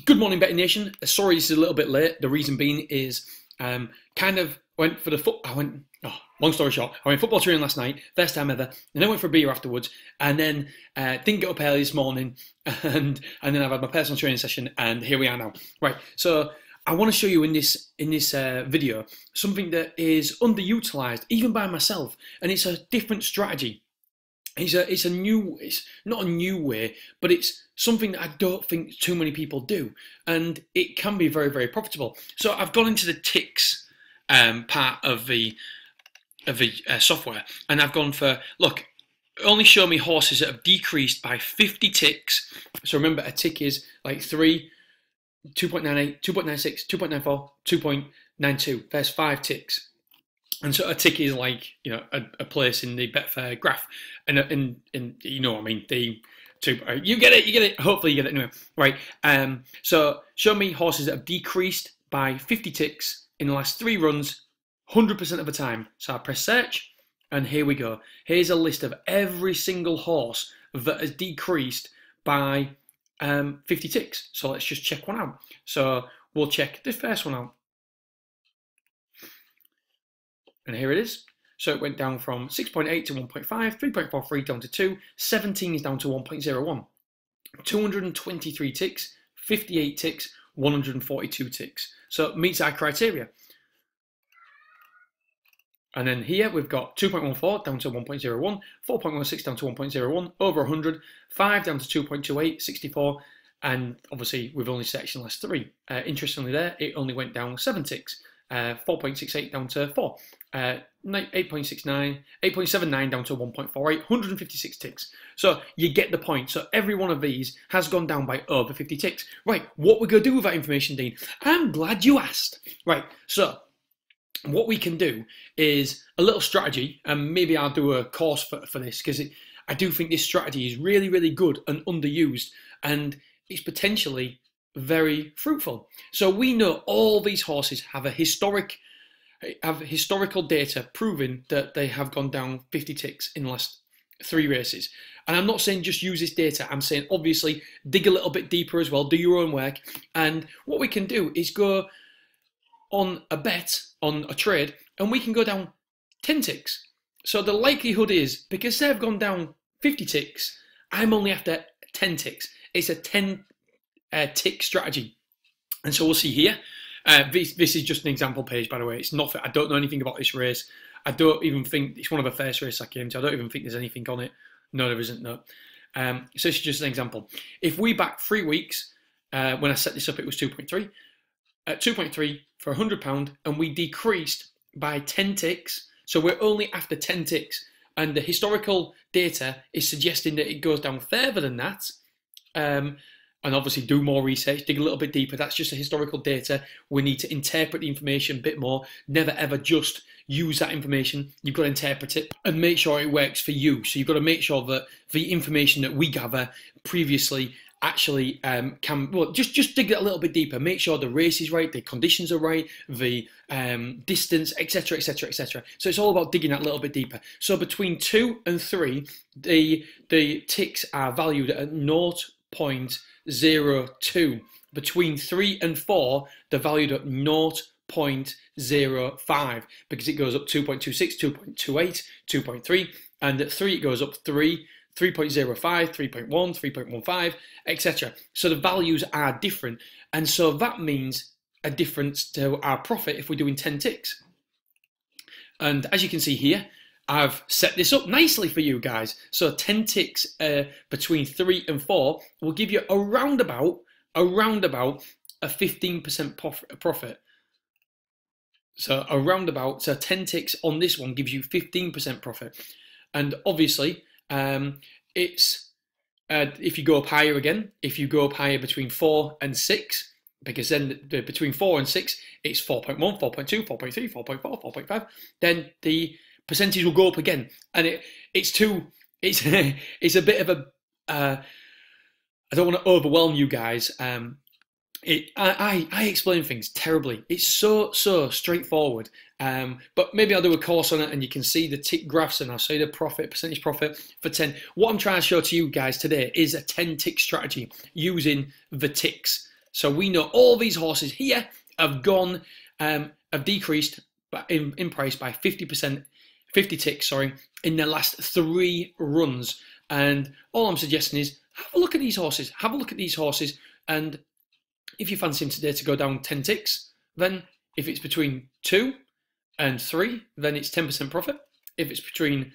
Good morning, Betting Nation. Sorry, this is a little bit late. The reason being is kind of went for the foot. Long story short, I went football training last night, first time ever, and then went for a beer afterwards, and then didn't get up early this morning, and then I've had my personal training session, and here we are now. Right, so I want to show you in this video something that is underutilized even by myself, and it's a different strategy. It's not a new way, but it's something that I don't think too many people do, and it can be very, very profitable. So I've gone into the ticks part of the software, and I've gone for, look, only show me horses that have decreased by 50 ticks. So remember, a tick is like 3, 2.98, 2.96, 2.94, 2.92. There's 5 ticks. And so a tick is like, you know, a place in the Betfair graph, and you know what I mean, you get it. Hopefully you get it anyway. Right. So show me horses that have decreased by 50 ticks in the last 3 runs, 100% of the time. So I press search, and here we go. Here's a list of every single horse that has decreased by 50 ticks. So let's just check one out. So we'll check this first one out. And here it is. So it went down from 6.8 to 1.5, 3.43 down to 2, 17 is down to 1.01. 223 ticks, 58 ticks, 142 ticks. So it meets our criteria. And then here we've got 2.14 down to 1.01, 4.16 down to 1.01, over 100, 5 down to 2.28, 64, and obviously we've only sectioned the last 3. Interestingly there, it only went down 7 ticks. 4.68 down to 4, 8.69, 8.79 down to 1.48, 156 ticks. So you get the point. So every one of these has gone down by over 50 ticks. Right, what we're going to do with that information, Dean? I'm glad you asked. Right, so what we can do is a little strategy, and maybe I'll do a course for this, because I do think this strategy is really, really good and underused, and it's potentially very fruitful. So we know all these horses have historical data proving that they have gone down 50 ticks in the last 3 races. And I'm not saying just use this data. I'm saying obviously dig a little bit deeper as well, do your own work. And what we can do is go on a bet, on a trade, and we can go down 10 ticks. So the likelihood is, because they've gone down 50 ticks, I'm only after 10 ticks. It's a 10 tick strategy. And so we'll see here. This is just an example page, by the way. It's not. I don't know anything about this race. I don't even think it's one of the first races I came to. I don't even think there's anything on it. No, there isn't. No. So this is just an example. If we back 3 weeks, when I set this up, it was 2.3. At 2.3 for £100, and we decreased by 10 ticks. So we're only after 10 ticks, and the historical data is suggesting that it goes down further than that. And obviously do more research, dig a little bit deeper. That's just the historical data. We need to interpret the information a bit more. Never ever just use that information. You've got to interpret it and make sure it works for you. So you've got to make sure that the information that we gather previously actually just dig it a little bit deeper. Make sure the race is right, the conditions are right, the distance, etc, etc, etc. So it's all about digging that a little bit deeper. So between 2 and 3, the ticks are valued at 0.02. Between 3 and 4, they're valued at 0.05, because it goes up 2.26, 2.28, 2.3, and at 3 it goes up 3, 3.05, 3.1, 3.15, etc. So the values are different, and so that means a difference to our profit if we're doing 10 ticks. And as you can see here, I've set this up nicely for you guys. So 10 ticks between 3 and 4 will give you around about a 15% profit. So so 10 ticks on this one gives you 15% profit. And obviously, it's if you go up higher again, if you go up higher between 4 and 6, because then between 4 and 6, it's 4.1, 4.2, 4.3, 4.4, 4.5, then the percentage will go up again, and it's a bit of a I don't want to overwhelm you guys. I explain things terribly. It's so straightforward. But maybe I'll do a course on it, and you can see the tick graphs, and I'll show you the percentage profit for 10. What I'm trying to show to you guys today is a 10 tick strategy using the ticks. So we know all these horses here have gone, have decreased in price by 50%, 50 ticks, sorry, in their last 3 runs. And all I'm suggesting is have a look at these horses. Have a look at these horses. And if you fancy him today to go down 10 ticks, then if it's between 2 and 3, then it's 10% profit. If it's between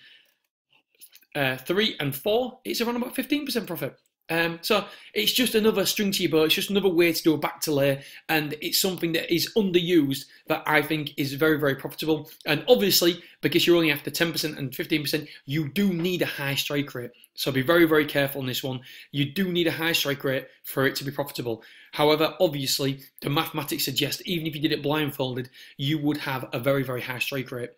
3 and 4, it's around about 15% profit. So it's just another string to your bow. It's just another way to do a back to lay, and it's something that is underused that I think is very, very profitable. And obviously, because you're only after 10% and 15%, you do need a high strike rate. So be very, very careful on this one. You do need a high strike rate for it to be profitable. However, obviously, the mathematics suggest even if you did it blindfolded, you would have a very, very high strike rate.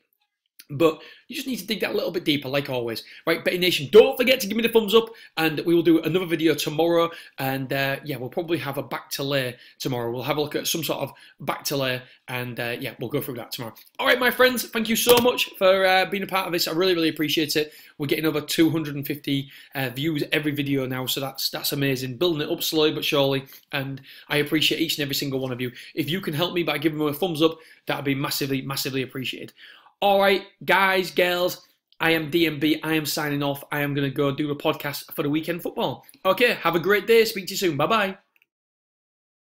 But you just need to dig that a little bit deeper, like always. Right, Betting Nation, don't forget to give me the thumbs up, and we will do another video tomorrow. And yeah, we'll probably have a back to lay tomorrow. We'll have a look at some sort of back to lay, and yeah, we'll go through that tomorrow. All right, my friends, thank you so much for being a part of this. I really, really appreciate it. We're getting over 250 views every video now, so that's amazing. Building it up slowly but surely, and I appreciate each and every single one of you. If you can help me by giving me a thumbs up, that would be massively, massively appreciated. All right, guys, girls, I am DMB. I am signing off. I am going to go do a podcast for the weekend football. Okay, have a great day. Speak to you soon. Bye-bye.